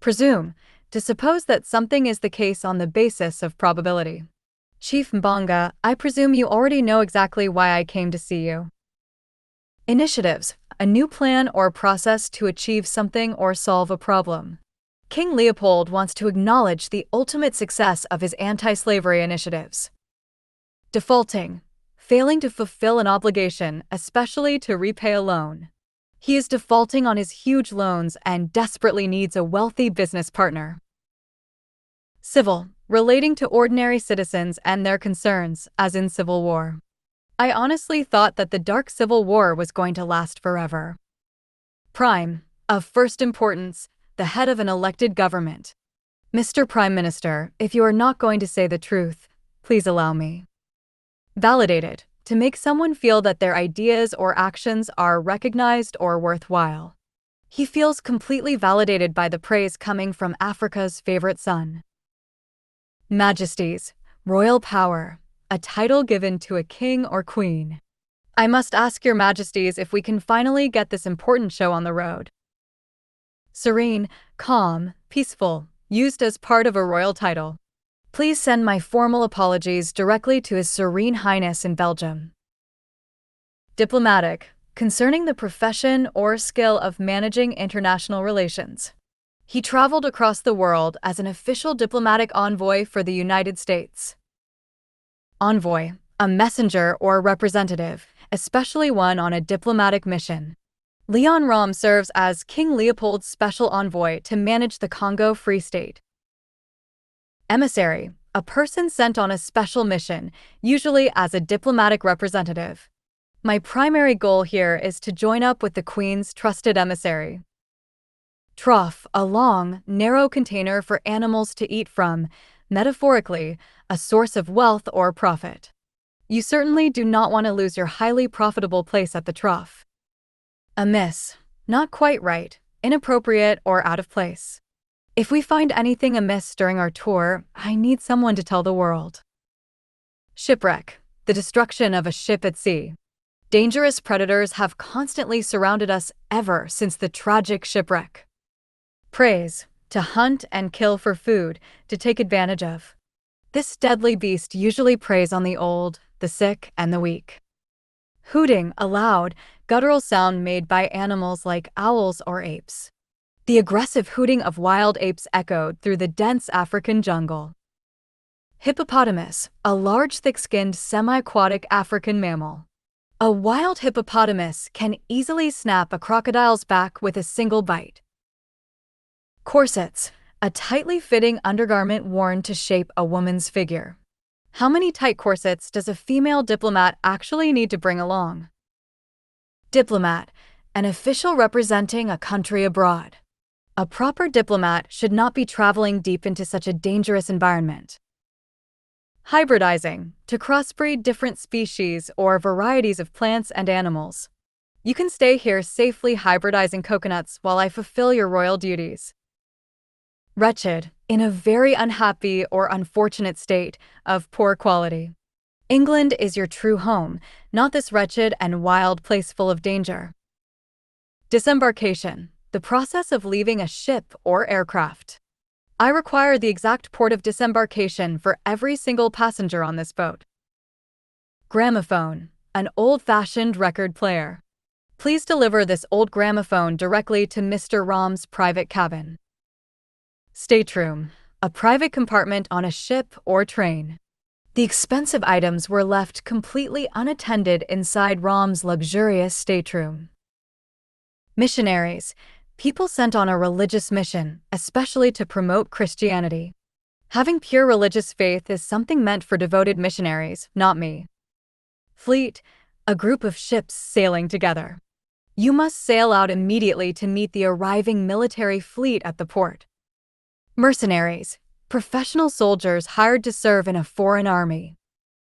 Presume, to suppose that something is the case on the basis of probability. Chief Mbonga, I presume you already know exactly why I came to see you. Initiatives, a new plan or process to achieve something or solve a problem. King Leopold wants to acknowledge the ultimate success of his anti-slavery initiatives. Defaulting, failing to fulfill an obligation, especially to repay a loan. He is defaulting on his huge loans and desperately needs a wealthy business partner. Civil, relating to ordinary citizens and their concerns, as in civil war. I honestly thought that the dark civil war was going to last forever. Prime, of first importance, the head of an elected government. Mr. Prime Minister, if you are not going to say the truth, please allow me. Validated, to make someone feel that their ideas or actions are recognized or worthwhile. He feels completely validated by the praise coming from Africa's favorite son. Majesties, royal power, a title given to a king or queen. I must ask your majesties if we can finally get this important show on the road. Serene, calm, peaceful, used as part of a royal title. Please send my formal apologies directly to His Serene Highness in Belgium. Diplomatic, concerning the profession or skill of managing international relations. He traveled across the world as an official diplomatic envoy for the United States. Envoy, a messenger or representative, especially one on a diplomatic mission. Leon Rom serves as King Leopold's special envoy to manage the Congo Free State. Emissary, a person sent on a special mission, usually as a diplomatic representative. My primary goal here is to join up with the Queen's trusted emissary. Trough, a long, narrow container for animals to eat from, metaphorically, a source of wealth or profit. You certainly do not want to lose your highly profitable place at the trough. Amiss, not quite right, inappropriate or out of place. If we find anything amiss during our tour, I need someone to tell the world. Shipwreck, the destruction of a ship at sea. Dangerous predators have constantly surrounded us ever since the tragic shipwreck. Praise, to hunt and kill for food, to take advantage of. This deadly beast usually preys on the old, the sick, and the weak. Hooting, a loud, guttural sound made by animals like owls or apes. The aggressive hooting of wild apes echoed through the dense African jungle. Hippopotamus, a large thick-skinned semi-aquatic African mammal. A wild hippopotamus can easily snap a crocodile's back with a single bite. Corsets, a tightly fitting undergarment worn to shape a woman's figure. How many tight corsets does a female diplomat actually need to bring along? Diplomat, an official representing a country abroad. A proper diplomat should not be traveling deep into such a dangerous environment. Hybridizing, to crossbreed different species or varieties of plants and animals. You can stay here safely hybridizing coconuts while I fulfill your royal duties. Wretched, in a very unhappy or unfortunate state of poor quality. England is your true home, not this wretched and wild place full of danger. Disembarkation, the process of leaving a ship or aircraft. I require the exact port of disembarkation for every single passenger on this boat. Gramophone, an old-fashioned record player. Please deliver this old gramophone directly to Mr. Rom's private cabin. Stateroom, a private compartment on a ship or train. The expensive items were left completely unattended inside Rom's luxurious stateroom. Missionaries, people sent on a religious mission, especially to promote Christianity. Having pure religious faith is something meant for devoted missionaries, not me. Fleet, a group of ships sailing together. You must sail out immediately to meet the arriving military fleet at the port. Mercenaries, professional soldiers hired to serve in a foreign army.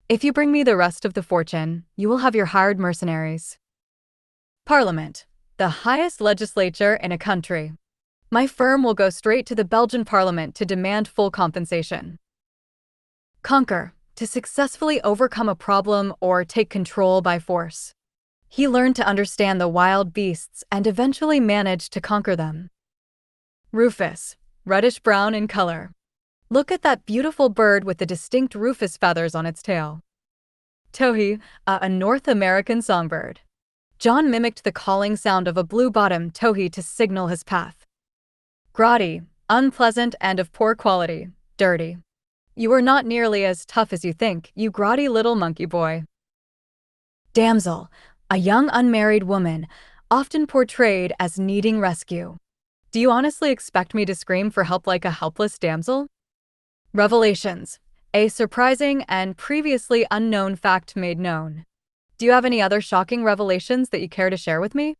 If you bring me the rest of the fortune, you will have your hired mercenaries. Parliament, the highest legislature in a country. My firm will go straight to the Belgian Parliament to demand full compensation. Conquer, to successfully overcome a problem or take control by force. He learned to understand the wild beasts and eventually managed to conquer them. Rufus, reddish-brown in color. Look at that beautiful bird with the distinct rufous feathers on its tail. Towhee, a North American songbird. John mimicked the calling sound of a blue-bottom towhee to signal his path. Grotty, unpleasant and of poor quality, dirty. You are not nearly as tough as you think, you grotty little monkey boy. Damsel, a young unmarried woman, often portrayed as needing rescue. Do you honestly expect me to scream for help like a helpless damsel? Revelations, a surprising and previously unknown fact made known. Do you have any other shocking revelations that you care to share with me?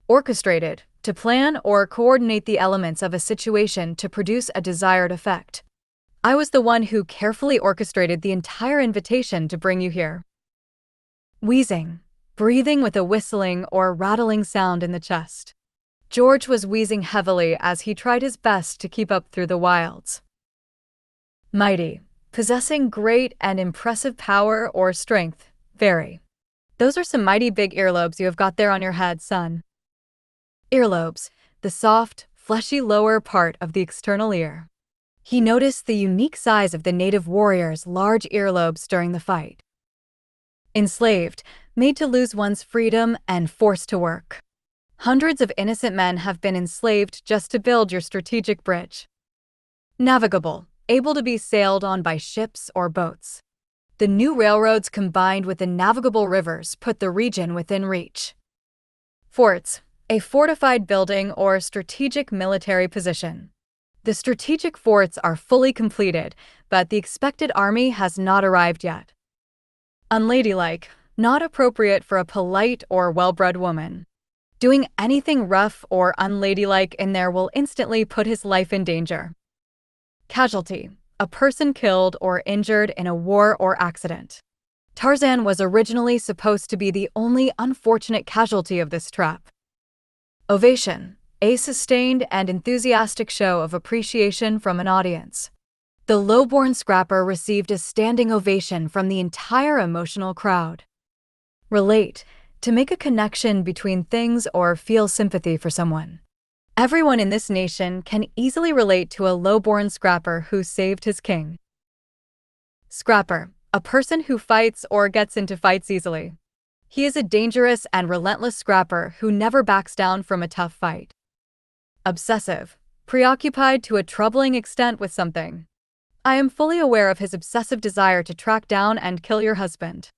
Orchestrated, to plan or coordinate the elements of a situation to produce a desired effect. I was the one who carefully orchestrated the entire invitation to bring you here. Wheezing, breathing with a whistling or rattling sound in the chest. George was wheezing heavily as he tried his best to keep up through the wilds. Mighty, possessing great and impressive power or strength, very. Those are some mighty big earlobes you have got there on your head, son. Earlobes, the soft, fleshy lower part of the external ear. He noticed the unique size of the native warrior's large earlobes during the fight. Enslaved, made to lose one's freedom and forced to work. Hundreds of innocent men have been enslaved just to build your strategic bridge. Navigable, able to be sailed on by ships or boats. The new railroads combined with the navigable rivers put the region within reach. Forts, a fortified building or strategic military position. The strategic forts are fully completed, but the expected army has not arrived yet. Unladylike, not appropriate for a polite or well-bred woman. Doing anything rough or unladylike in there will instantly put his life in danger. Casualty, a person killed or injured in a war or accident. Tarzan was originally supposed to be the only unfortunate casualty of this trap. Ovation, a sustained and enthusiastic show of appreciation from an audience. The low-born scrapper received a standing ovation from the entire emotional crowd. Relate, to make a connection between things or feel sympathy for someone. Everyone in this nation can easily relate to a low-born scrapper who saved his king. Scrapper, a person who fights or gets into fights easily. He is a dangerous and relentless scrapper who never backs down from a tough fight. Obsessive, preoccupied to a troubling extent with something. I am fully aware of his obsessive desire to track down and kill your husband.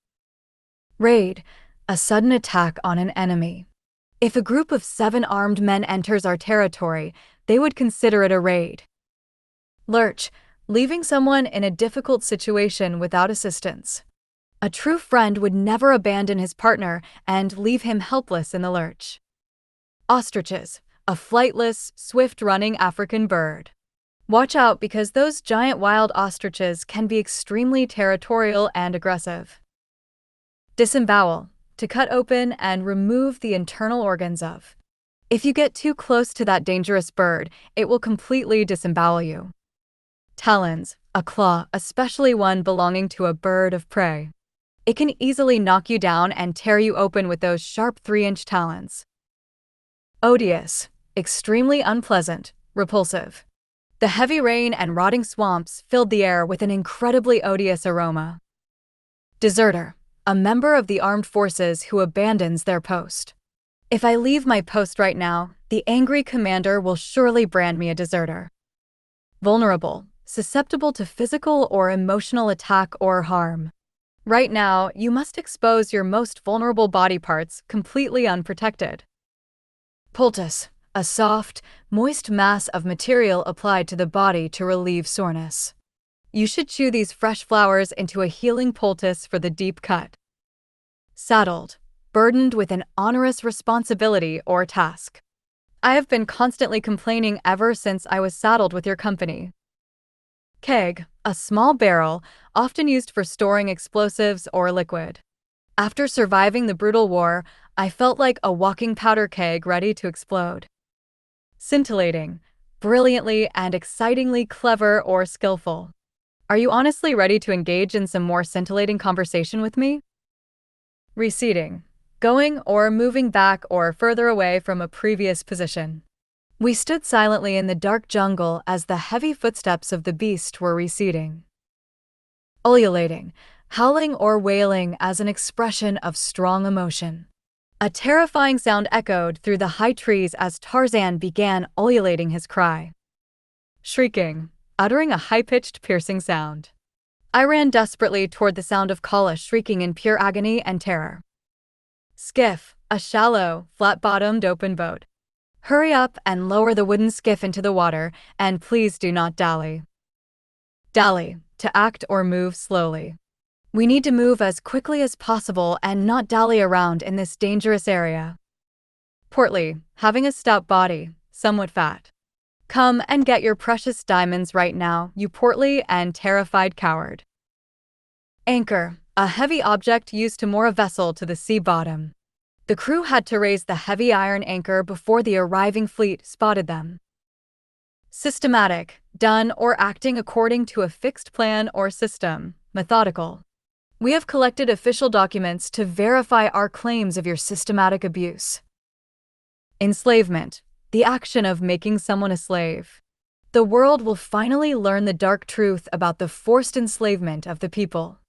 Raid, a sudden attack on an enemy. If a group of 7 armed men enters our territory, they would consider it a raid. Lurch, leaving someone in a difficult situation without assistance. A true friend would never abandon his partner and leave him helpless in the lurch. Ostriches, a flightless, swift-running African bird. Watch out because those giant wild ostriches can be extremely territorial and aggressive. Disembowel, to cut open and remove the internal organs of. If you get too close to that dangerous bird, it will completely disembowel you. Talons, a claw, especially one belonging to a bird of prey. It can easily knock you down and tear you open with those sharp 3-inch talons. Odious, extremely unpleasant, repulsive. The heavy rain and rotting swamps filled the air with an incredibly odious aroma. Deserter, a member of the armed forces who abandons their post. If I leave my post right now, the angry commander will surely brand me a deserter. Vulnerable, susceptible to physical or emotional attack or harm. Right now, you must expose your most vulnerable body parts completely unprotected. Poultice, a soft, moist mass of material applied to the body to relieve soreness. You should chew these fresh flowers into a healing poultice for the deep cut. Saddled, burdened with an onerous responsibility or task. I have been constantly complaining ever since I was saddled with your company. Keg, a small barrel, often used for storing explosives or liquid. After surviving the brutal war, I felt like a walking powder keg ready to explode. Scintillating, brilliantly and excitingly clever or skillful. Are you honestly ready to engage in some more scintillating conversation with me? Receding, going or moving back or further away from a previous position. We stood silently in the dark jungle as the heavy footsteps of the beast were receding. Ululating, howling or wailing as an expression of strong emotion. A terrifying sound echoed through the high trees as Tarzan began ululating his cry. Shrieking, uttering a high-pitched, piercing sound. I ran desperately toward the sound of Kala shrieking in pure agony and terror. Skiff, a shallow, flat-bottomed open boat. Hurry up and lower the wooden skiff into the water, and please do not dally. Dally, to act or move slowly. We need to move as quickly as possible and not dally around in this dangerous area. Portly, having a stout body, somewhat fat. Come and get your precious diamonds right now, you portly and terrified coward. Anchor, a heavy object used to moor a vessel to the sea bottom. The crew had to raise the heavy iron anchor before the arriving fleet spotted them. Systematic, done or acting according to a fixed plan or system, methodical. We have collected official documents to verify our claims of your systematic abuse. Enslavement, the action of making someone a slave. The world will finally learn the dark truth about the forced enslavement of the people.